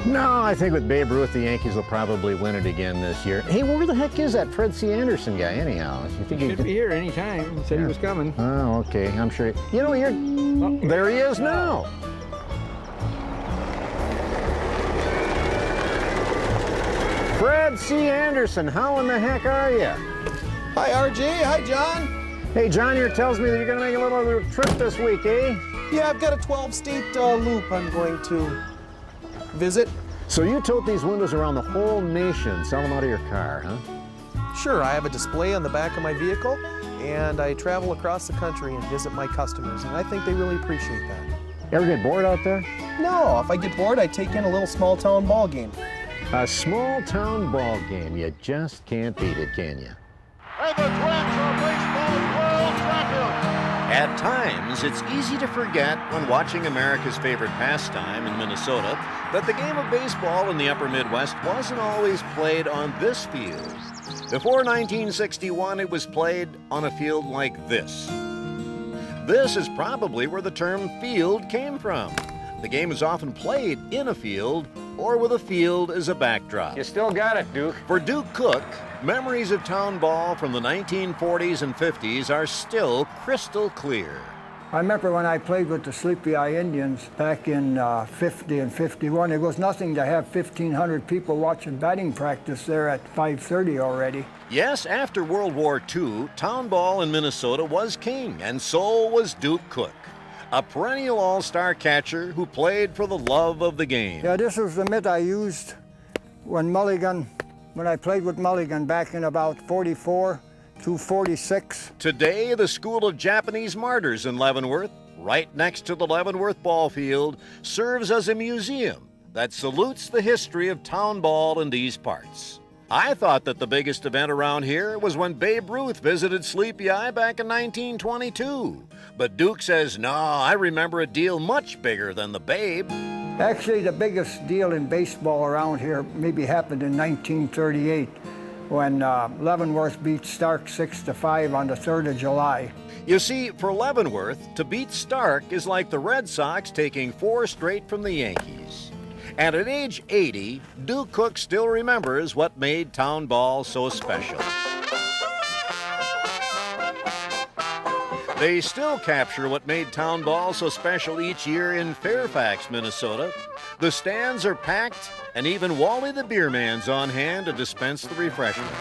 No, I think with Babe Ruth, the Yankees will probably win it again this year. Hey, where the heck is that Fred C. Anderson guy, anyhow? You think He should be here any time. He said he was coming. Oh, okay. I'm sure. You know, there he is now. Fred C. Anderson, how in the heck are you? Hi, RJ. Hi, John. Hey, John here tells me that you're going to make a little trip this week, eh? Yeah, I've got a 12-state loop I'm going to visit. So you tote these windows around the whole nation, sell them out of your car, huh? Sure, I have a display on the back of my vehicle, and I travel across the country and visit my customers, and I think they really appreciate that. Ever get bored out there? No, if I get bored, I take in a little small-town ball game. A small-town ball game. You just can't beat it, can you? And the Twins are baseball's world champions. At times, it's easy to forget when watching America's favorite pastime in Minnesota that the game of baseball in the upper Midwest wasn't always played on this field. Before 1961, it was played on a field like this. This is probably where the term field came from. The game is often played in a field or with a field as a backdrop. You still got it, Duke. For Duke Cook, memories of town ball from the 1940s and 50s are still crystal clear. I remember when I played with the Sleepy Eye Indians back in 50 and 51, it was nothing to have 1,500 people watching batting practice there at 5:30 already. Yes, after World War II, town ball in Minnesota was king, and so was Duke Cook, a perennial all-star catcher who played for the love of the game. Yeah, this was the mitt I used when I played with Mulligan back in about 44 to 46. Today, the School of Japanese Martyrs in Leavenworth, right next to the Leavenworth ball field, serves as a museum that salutes the history of town ball in these parts. I thought that the biggest event around here was when Babe Ruth visited Sleepy Eye back in 1922. But Duke says, no, I remember a deal much bigger than the Babe. Actually, the biggest deal in baseball around here maybe happened in 1938 when Leavenworth beat Stark 6-5 on the 3rd of July. You see, for Leavenworth, to beat Stark is like the Red Sox taking 4 straight from the Yankees. And at age 80, Duke Cook still remembers what made town ball so special. They still capture what made town ball so special each year in Fairfax, Minnesota. The stands are packed, and even Wally the beer man's on hand to dispense the refreshments.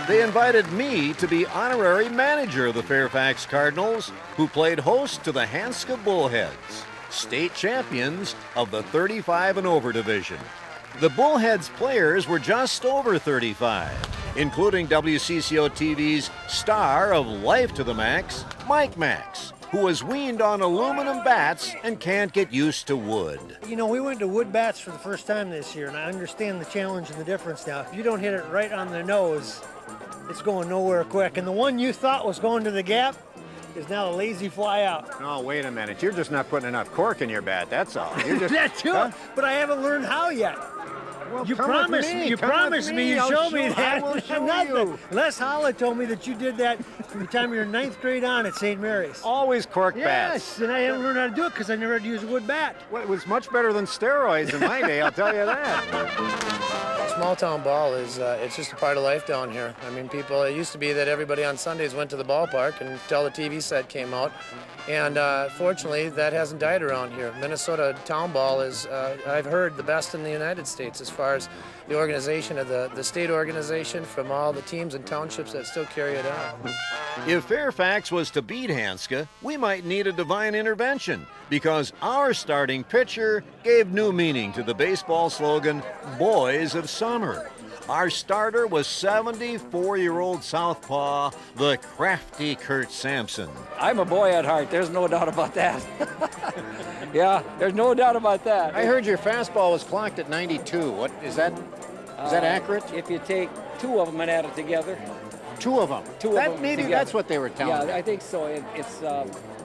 They invited me to be honorary manager of the Fairfax Cardinals, who played host to the Hanska Bullheads, state champions of the 35 and over division. The Bullheads players were just over 35, including WCCO TV's star of Life to the Max, Mike Max, who was weaned on aluminum bats and can't get used to wood. You know, we went to wood bats for the first time this year, and I understand the challenge and the difference now. If you don't hit it right on the nose, it's going nowhere quick. And the one you thought was going to the gap is now a lazy fly out. Oh, wait a minute. You're just not putting enough cork in your bat, that's all. You're just, That too, huh? but I haven't learned how yet. Well, You come with promised me, me, you come with promised me, you I'll showed me show- that. I will show Nothing. you. Les Holla told me that you did that from the time you were in 9th grade on at St. Mary's. Always cork Yes, bats. and I haven't learned how to do it because I never had to use a wood bat. Well, it was much better than steroids in my day, I'll tell you that. Small town ball is it's just a part of life down here. I mean, it used to be that everybody on Sundays went to the ballpark until the TV set came out. And fortunately, that hasn't died around here. Minnesota town ball is, I've heard, the best in the United States as far as the organization of the state organization from all the teams and townships that still carry it out. If Fairfax was to beat Hanska, we might need a divine intervention because our starting pitcher gave new meaning to the baseball slogan, Boys of Summer. Our starter was 74-year-old southpaw, the crafty Kurt Sampson. I'm a boy at heart, there's no doubt about that. Yeah, there's no doubt about that. I heard your fastball was clocked at 92. What is that? Is that accurate? If you take 2 of them and add it together. 2 of them. Maybe together. that's what they were telling me. Yeah, I think so. It's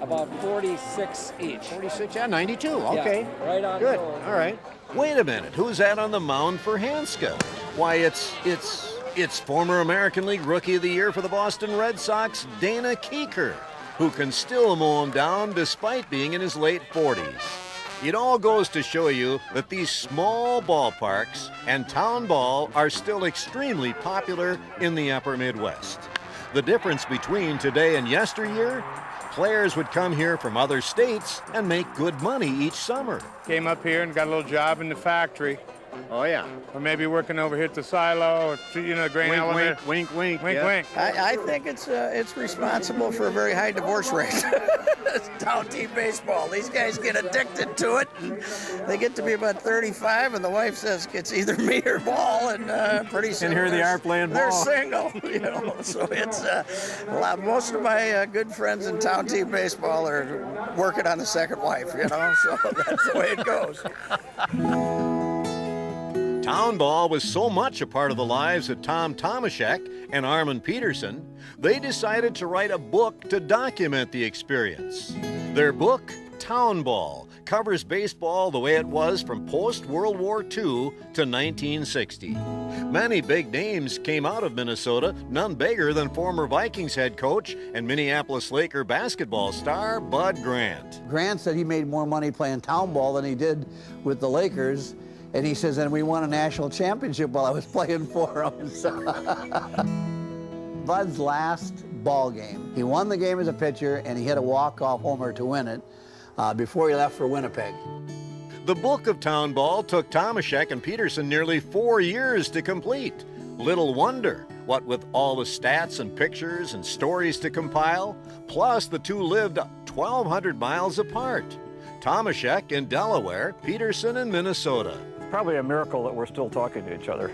about 46 each. 46, yeah, 92. Okay. Yeah, right on. Good. Goal. All right. Wait a minute, who's that on the mound for Hanska? Why, it's former American League Rookie of the Year for the Boston Red Sox, Dana Keeker, who can still mow him down despite being in his late 40s. It all goes to show you that these small ballparks and town ball are still extremely popular in the upper Midwest. The difference between today and yesteryear, players would come here from other states and make good money each summer. Came up here and got a little job in the factory. Oh, yeah. Or maybe working over here at the silo, or, you know, the grain elevator. Wink, wink, Wink, yeah. wink. I think it's responsible for a very high divorce rate. It's town team baseball. These guys get addicted to it. They get to be about 35, and the wife says it's either me or ball, and pretty soon And here they are playing they're ball. single. You know, so it's a lot. Most of my good friends in town team baseball are working on the second wife. You know, so that's the way it goes. Town ball was so much a part of the lives of Tom Tomaszek and Armin Peterson, they decided to write a book to document the experience. Their book, Town Ball, covers baseball the way it was from post-World War II to 1960. Many big names came out of Minnesota, none bigger than former Vikings head coach and Minneapolis Laker basketball star Bud Grant. Grant said he made more money playing town ball than he did with the Lakers. And he says, and we won a national championship while I was playing for him. So Bud's last ball game, he won the game as a pitcher, and he hit a walk-off homer to win it before he left for Winnipeg. The book of Town Ball took Tomaszek and Peterson nearly 4 years to complete. Little wonder, what with all the stats and pictures and stories to compile, plus the two lived 1,200 miles apart. Tomaszek in Delaware, Peterson in Minnesota. Probably a miracle that we're still talking to each other.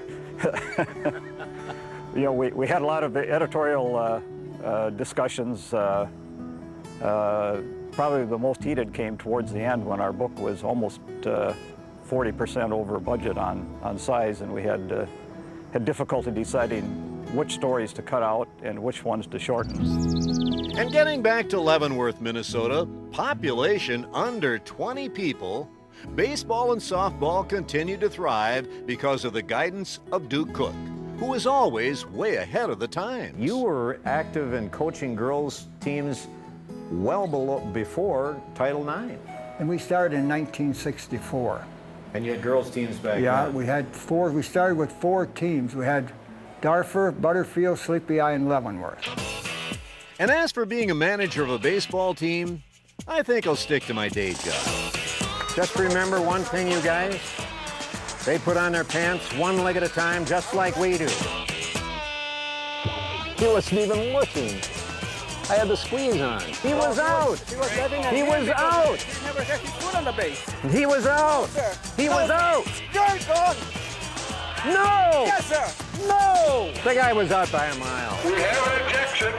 You know, we had a lot of editorial discussions. Probably the most heated came towards the end when our book was almost 40% over budget on size, and we had difficulty deciding which stories to cut out and which ones to shorten. And getting back to Leavenworth, Minnesota, population under 20 people, baseball and softball continue to thrive because of the guidance of Duke Cook, who is always way ahead of the times. You were active in coaching girls' teams well before Title IX. And we started in 1964. And you had girls' teams back Yeah, then. we had four. We started with 4 teams. We had Darfur, Butterfield, Sleepy Eye, and Leavenworth. And as for being a manager of a baseball team, I think I'll stick to my day job. Just remember one thing, you guys. They put on their pants one leg at a time, just like we do. He wasn't even looking. I had the squeeze on. He was out. He was out. He never got his foot on the base. He was out. He was out. You're gone. No. Yes, sir. No. The guy was out by a mile. We have an objection.